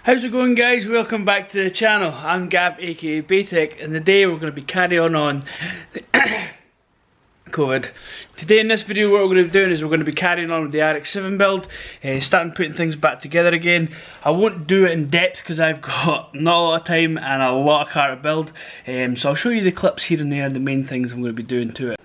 How's it going, guys? Welcome back to the channel. I'm Gab, aka BEYTEK, and today we're going to be carrying on COVID. Today in this video what we're going to be doing is we're going to be carrying on with the Erc 7 build, starting putting things back together again. I won't do it in depth because I've got not a lot of time and a lot of car to build, so I'll show you the clips here and there and the main things I'm going to be doing to it.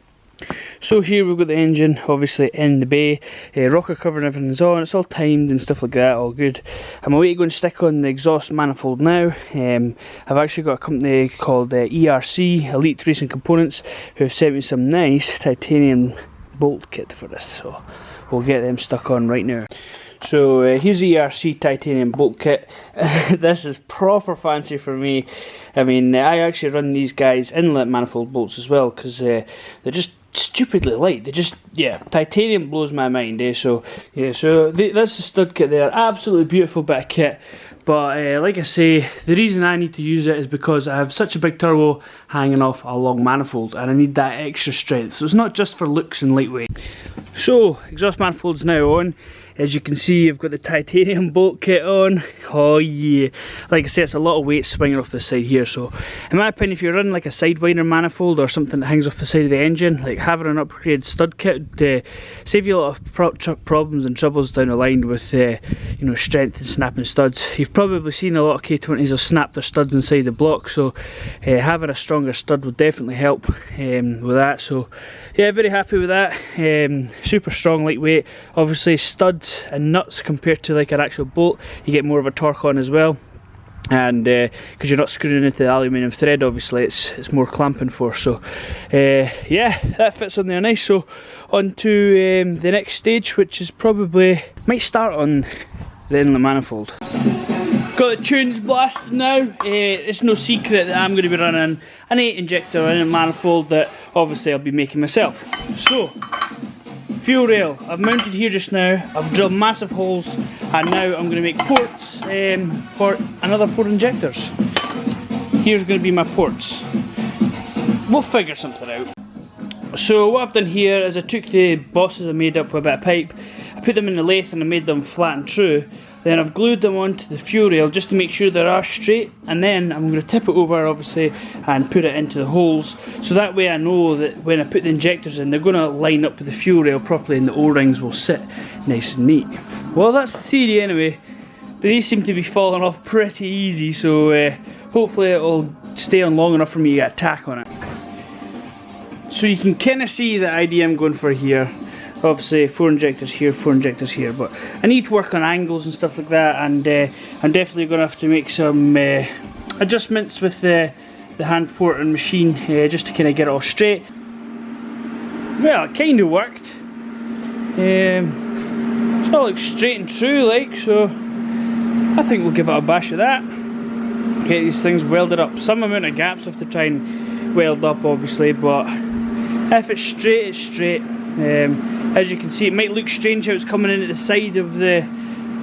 So here we've got the engine obviously in the bay, rocker cover and everything's on, it's all timed and stuff like that, all good. I'm away to go and stick on the exhaust manifold now. I've actually got a company called ERC, Elite Racing Components, who have sent me some nice titanium bolt kit for this, so we'll get them stuck on right now. So here's the ERC Titanium Bulk Kit. This is proper fancy for me. I mean, I actually run these guys inlet manifold bolts as well because they're just stupidly light. They just, yeah, titanium blows my mind, so yeah, so that's the stud kit there. Absolutely beautiful bit of kit. But like I say, the reason I need to use it is because I have such a big turbo hanging off a long manifold and I need that extra strength. So it's not just for looks and lightweight. So exhaust manifold's now on. As you can see, I've got the titanium bolt kit on. Oh yeah, like I say, it's a lot of weight swinging off the side here, so in my opinion, if you're running like a sidewinder manifold or something that hangs off the side of the engine, like having an upgraded stud kit would save you a lot of problems and troubles down the line with you know, strength and snapping studs. You've probably seen a lot of K20s will snap their studs inside the block, so having a stronger stud will definitely help with that. So yeah, very happy with that. Super strong, lightweight. Obviously studs and nuts compared to like an actual bolt, you get more of a torque on as well, and because you're not screwing into the aluminium thread, obviously it's more clamping force. So yeah, that fits on there nice. So on to the next stage, which is probably might start on the inlet manifold. Got the tunes blasted now. It's no secret that I'm going to be running an 8 injector inlet manifold that obviously I'll be making myself. So fuel rail, I've mounted here just now, I've drilled massive holes, and now I'm going to make ports for another 4 injectors. Here's going to be my ports. We'll figure something out. So what I've done here is I took the bosses I made up with a bit of pipe, I put them in the lathe and I made them flat and true. Then I've glued them onto the fuel rail just to make sure they are straight, and then I'm going to tip it over obviously and put it into the holes, so that way I know that when I put the injectors in, they're going to line up with the fuel rail properly and the O-rings will sit nice and neat. Well, that's the theory anyway, but these seem to be falling off pretty easy, so hopefully it'll stay on long enough for me to get a tack on it. So you can kind of see the idea I'm going for here. Obviously 4 injectors here, 4 injectors here, but I need to work on angles and stuff like that, and I'm definitely going to have to make some adjustments with the hand port and machine just to kind of get it all straight. Well, it kind of worked. It's all like straight and true, like, so I think we'll give it a bash at that. Get these things welded up. Some amount of gaps have to try and weld up obviously, but if it's straight, it's straight. As you can see, it might look strange how it's coming in at the side of the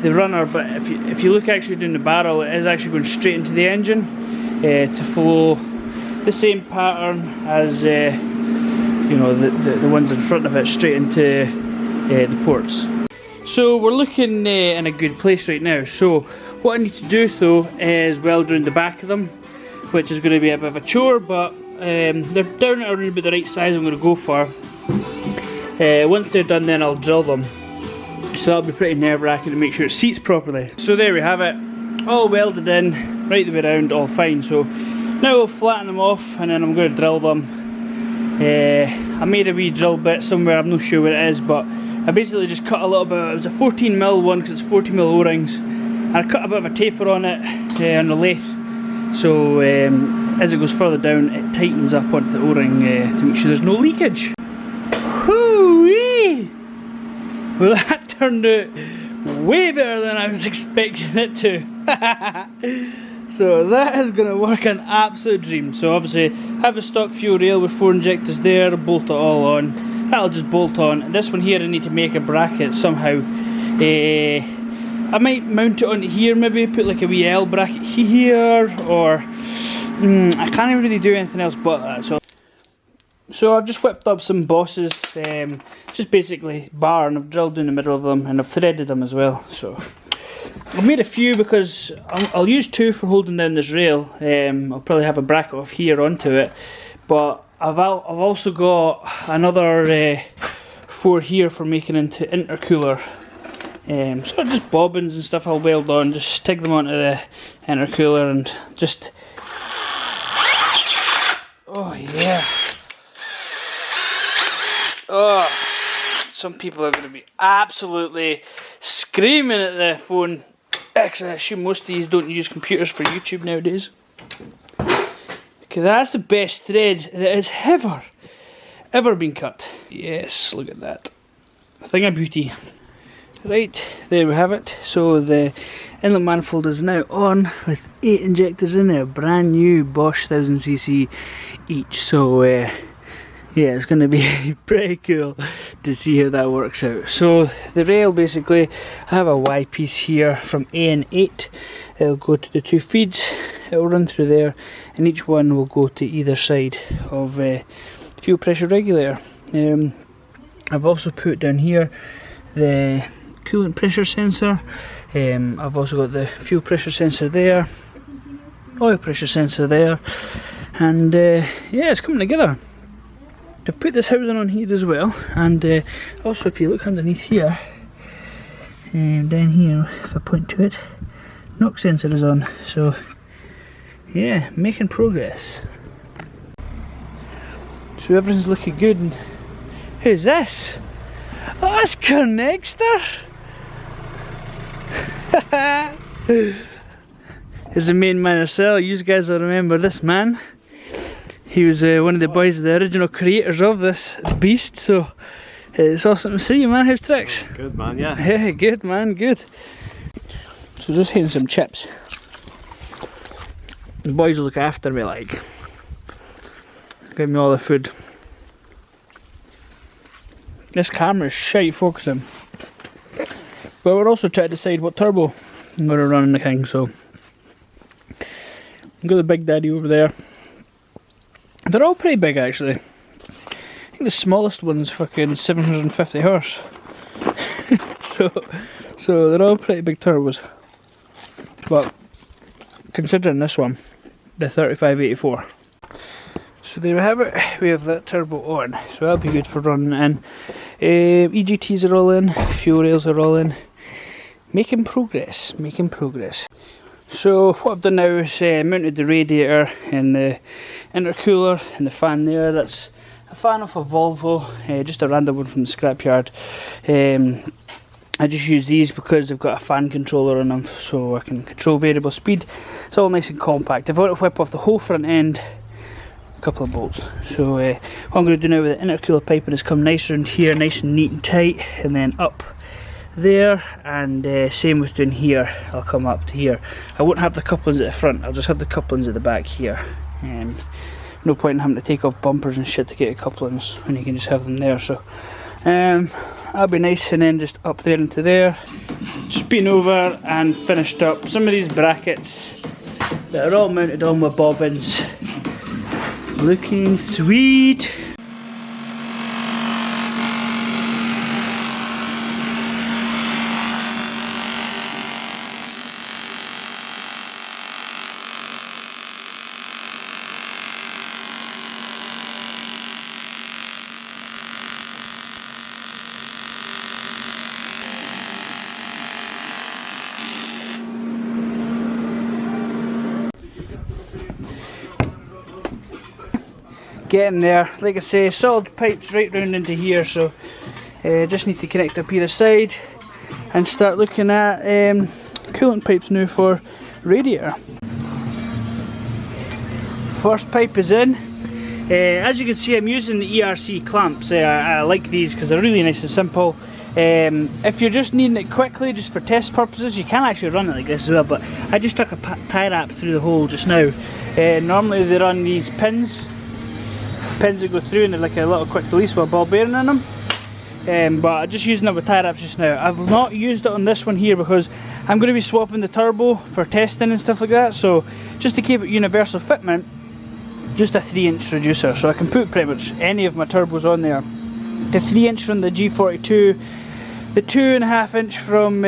runner, but if you look actually down the barrel, it is actually going straight into the engine to follow the same pattern as you know, the ones in front of it, straight into the ports. So we're looking in a good place right now. So what I need to do though is weld around the back of them, which is going to be a bit of a chore, but they're down at around about the right size I'm going to go for. Once they're done, then I'll drill them, so that'll be pretty nerve-wracking to make sure it seats properly. So there we have it, all welded in, right the way around, all fine. So now we'll flatten them off and then I'm going to drill them. I made a wee drill bit somewhere, I'm not sure where it is, but I basically just cut a little bit. It was a 14mm one because it's 40mm O-rings, and I cut a bit of a taper on it on the lathe, so as it goes further down it tightens up onto the O-ring to make sure there's no leakage. Whoo-wee! Well, that turned out way better than I was expecting it to. So that is going to work an absolute dream. So obviously have a stock fuel rail with 4 injectors there, bolt it all on. That'll just bolt on. This one here I need to make a bracket somehow. I might mount it onto here, maybe put like a wee L bracket here, or I can't really do anything else but that. So I've just whipped up some bosses, just basically bar, and I've drilled in the middle of them and I've threaded them as well. So I've made a few because I'll use 2 for holding down this rail. I'll probably have a bracket off here onto it, but I've also got another 4 here for making into intercooler. So just bobbins and stuff I'll weld on, just stick them onto the intercooler and just, oh yeah. Oh, some people are going to be absolutely screaming at the phone. Actually, I assume most of these don't use computers for YouTube nowadays. Okay, that's the best thread that has ever been cut. Yes, look at that. A thing of beauty. Right, there we have it. So the inlet manifold is now on with 8 injectors in there, brand new Bosch 1000cc each. So yeah, it's going to be pretty cool to see how that works out. So the rail, basically, I have a Y piece here from AN8. It'll go to the 2 feeds, it'll run through there, and each one will go to either side of fuel pressure regulator. I've also put down here the coolant pressure sensor. I've also got the fuel pressure sensor there, oil pressure sensor there, and yeah, it's coming together. I've put this housing on here as well, and also if you look underneath here, down here, if I point to it, knock sensor is on. So yeah, making progress. So everything's looking good. And who's this? Oh, that's Connexter. Here's the main man herself. You guys will remember this man. He was one of the boys, the original creators of this beast. So it's awesome to see you, man. How's tricks? Good, man. Yeah. Yeah, good, man. Good. So just hitting some chips. The boys will look after me, like, give me all the food. This camera is shite focusing. But we're also trying to decide what turbo I'm going to run in the King, so I've got the Big Daddy over there. They're all pretty big, actually. I think the smallest one's fucking 750 horse. so they're all pretty big turbos. But considering this one, the 3584. So there we have it, we have that turbo on, so that'll be good for running in. EGTs are all in, fuel rails are all in. Making progress. So what I've done now is mounted the radiator and the intercooler and the fan there. That's a fan off a Volvo, just a random one from the scrapyard. I just use these because they've got a fan controller on them, so I can control variable speed. It's all nice and compact. I've got to whip off the whole front end, a couple of bolts. So what I'm going to do now with the intercooler piping is come nice around here, nice and neat and tight, and then up there, and same with down here. I'll come up to here. I won't have the couplings at the front, I'll just have the couplings at the back here. No point in having to take off bumpers and shit to get couplings when you can just have them there. So that'll be nice, and then just up there into there, just been over and finished up some of these brackets that are all mounted on with bobbins. Looking sweet. Getting there, like I say, solid pipes right round into here, so just need to connect up either side and start looking at coolant pipes now for radiator. First pipe is in. As you can see, I'm using the ERC clamps. I like these because they're really nice and simple. If you're just needing it quickly, just for test purposes, you can actually run it like this as well, but I just took a tie wrap through the hole just now. Normally they run these pins that go through, and they're like a little quick release with a ball bearing in them. But I'm just using it with tie wraps just now. I've not used it on this one here because I'm going to be swapping the turbo for testing and stuff like that, so just to keep it universal fitment, just a 3-inch reducer, so I can put pretty much any of my turbos on there. The 3-inch from the G42, the 2.5-inch from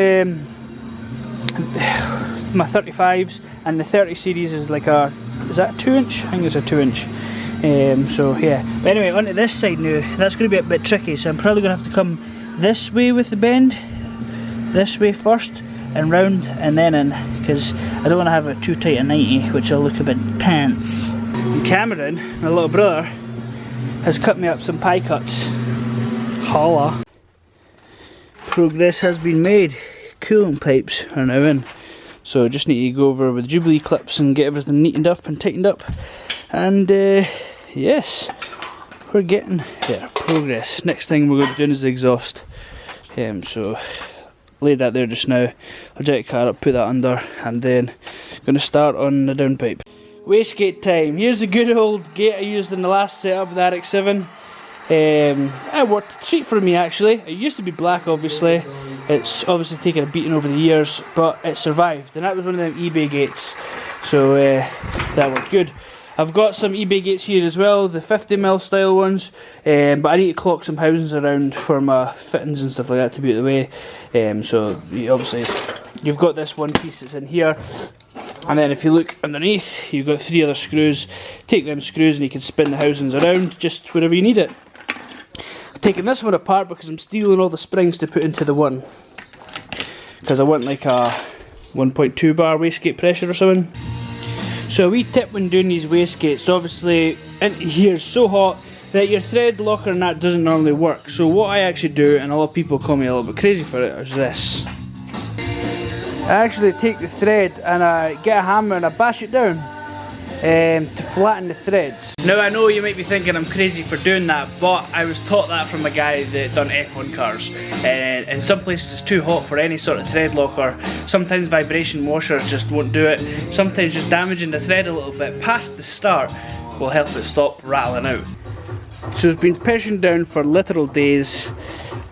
my 35s, and the 30 series is like a, is that a 2-inch? I think it's a 2-inch. So yeah, but anyway, onto this side now. That's going to be a bit tricky, so I'm probably going to have to come this way with the bend, this way first, and round and then in, because I don't want to have it too tight at 90, which will look a bit pants. And Cameron, my little brother, has cut me up some pie cuts. Holla. Progress has been made. Coolant pipes are now in, so just need to go over with Jubilee clips and get everything neatened up and tightened up, and yes, we're getting there. Progress. Next thing we're going to be doing is the exhaust. So laid that there just now. I'll jack the car up, put that under, and then going to start on the downpipe. Wastegate time. Here's the good old gate I used in the last setup of the RX-7. It worked a treat for me actually. It used to be black obviously. It's obviously taken a beating over the years, but it survived, and that was one of them eBay gates, so that worked good. I've got some eBay gates here as well, the 50mm style ones, but I need to clock some housings around for my fittings and stuff like that to be out of the way. So obviously you've got this one piece that's in here, and then if you look underneath you've got 3 other screws. Take them screws and you can spin the housings around just wherever you need it. I've taken this one apart because I'm stealing all the springs to put into the one, because I want like a 1.2 bar wastegate pressure or something. So a wee tip when doing these wastegates, obviously in here is so hot that your thread locker and that doesn't normally work. So what I actually do, and a lot of people call me a little bit crazy for it, is this. I actually take the thread and I get a hammer and I bash it down to flatten the threads. Now I know you might be thinking I'm crazy for doing that, but I was taught that from a guy that done F1 cars. In some places it's too hot for any sort of thread locker. Sometimes vibration washers just won't do it. Sometimes just damaging the thread a little bit past the start will help it stop rattling out. So it's been pressing down for literal days,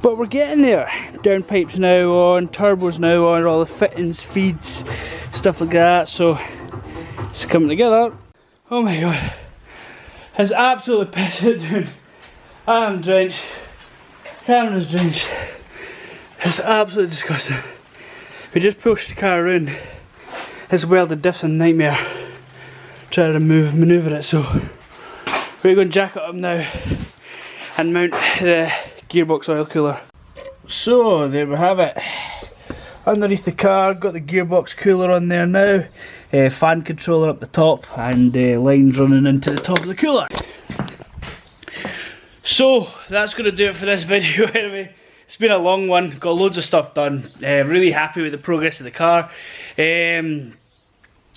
but we're getting there. Downpipes now on, turbos now on, all the fittings, feeds, stuff like that, so it's coming together. Oh my god, it's absolutely pissing it down. I'm drenched, Cameron's drenched. It's absolutely disgusting. We just pushed the car around. This welded diff's a nightmare trying to manoeuvre it, so we're going to jack it up now and mount the gearbox oil cooler. So there we have it. Underneath the car, got the gearbox cooler on there now, fan controller up the top, and lines running into the top of the cooler. So that's going to do it for this video anyway. It's been a long one, got loads of stuff done, really happy with the progress of the car.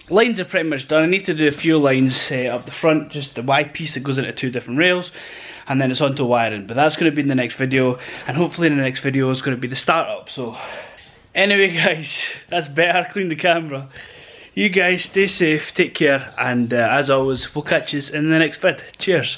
Lines are pretty much done. I need to do a few lines up the front, just the Y piece that goes into 2 different rails, and then it's onto wiring, but that's going to be in the next video, and hopefully in the next video is going to be the startup. So anyway guys, that's better. Clean the camera. You guys stay safe, take care, and as always we'll catch you in the next vid. Cheers.